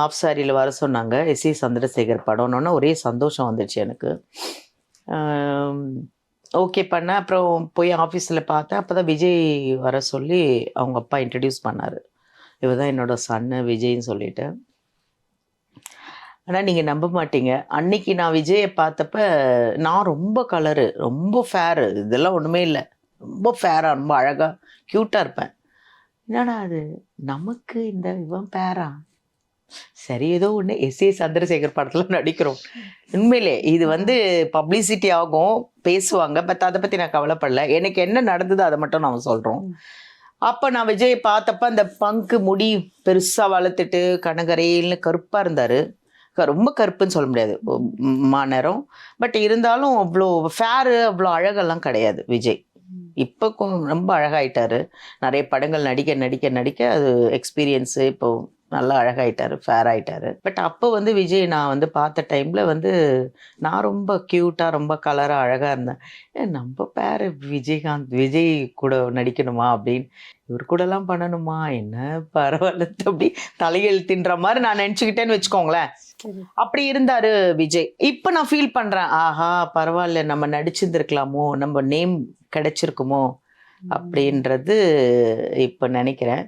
Of சாரியில் வர சொன்னாங்க. எஸ்ஏ சந்திரசேகர் படம்னோடனே ஒரே சந்தோஷம் வந்துடுச்சு எனக்கு. ஓகே பண்ணேன். அப்புறம் போய் ஆஃபீஸில் பார்த்தேன். அப்போ தான் விஜய் வர சொல்லி அவங்க அப்பா இன்ட்ரடியூஸ் பண்ணார். இவர் தான் என்னோட சன்னு விஜய்ன்னு சொல்லிட்டு. ஆனால் நீங்கள் நம்ப மாட்டீங்க, அன்னைக்கு நான் விஜயை பார்த்தப்ப நான் ரொம்ப கலரு, ரொம்ப ஃபேரு, இதெல்லாம் ஒன்றுமே இல்லை, ரொம்ப ஃபேராக ரொம்ப அழகாக க்யூட்டாக இருப்பேன். என்னடா அது நமக்கு இந்த இவன் பேரா, சரி ஏதோ ஒன்று எஸ்ஏ சந்திரசேகர் படத்தில் நடிக்கிறோம். உண்மையிலே இது வந்து பப்ளிசிட்டி ஆகும், பேசுவாங்க. பட் அதை பற்றி நான் கவலைப்படல. எனக்கு என்ன நடந்தது அதை மட்டும் நான் சொல்கிறோம். அப்போ நான் விஜயை பார்த்தப்ப அந்த பங்கு முடி பெருசாக வளர்த்துட்டு கனகரையில்னு கருப்பாக இருந்தார். ரொம்ப கருப்புன்னு சொல்ல முடியாது, மாநேரம். பட் இருந்தாலும் அவ்வளோ ஃபேரு அவ்வளோ அழகெல்லாம் கிடையாது விஜய். இப்போ ரொம்ப அழகாயிட்டாரு. நிறைய படங்கள் நடிக்க நடிக்க நடிக்க அது எக்ஸ்பீரியன்ஸு இப்போ நல்லா அழகாயிட்டாரு, ஃபேர் ஆயிட்டாரு. பட் அப்போ வந்து விஜய் நான் வந்து பார்த்த டைமில் வந்து நான் ரொம்ப க்யூட்டாக ரொம்ப கலராக அழகாக இருந்தேன். நம்ம பேர் விஜயகாந்த், விஜய் கூட நடிக்கணுமா அப்படின்னு, இவர் கூடலாம் பண்ணணுமா, என்ன பரவாயில்ல அப்படி தலையெழுத்தின்ற மாதிரி நான் நினச்சிக்கிட்டேன்னு வச்சுக்கோங்களேன். அப்படி இருந்தாரு விஜய். இப்போ நான் ஃபீல் பண்றேன், ஆஹா பரவாயில்ல, நம்ம நடிச்சிருந்துருக்கலாமோ, நம்ம நேம் கிடைச்சிருக்குமோ அப்படின்றது இப்போ நினைக்கிறேன்.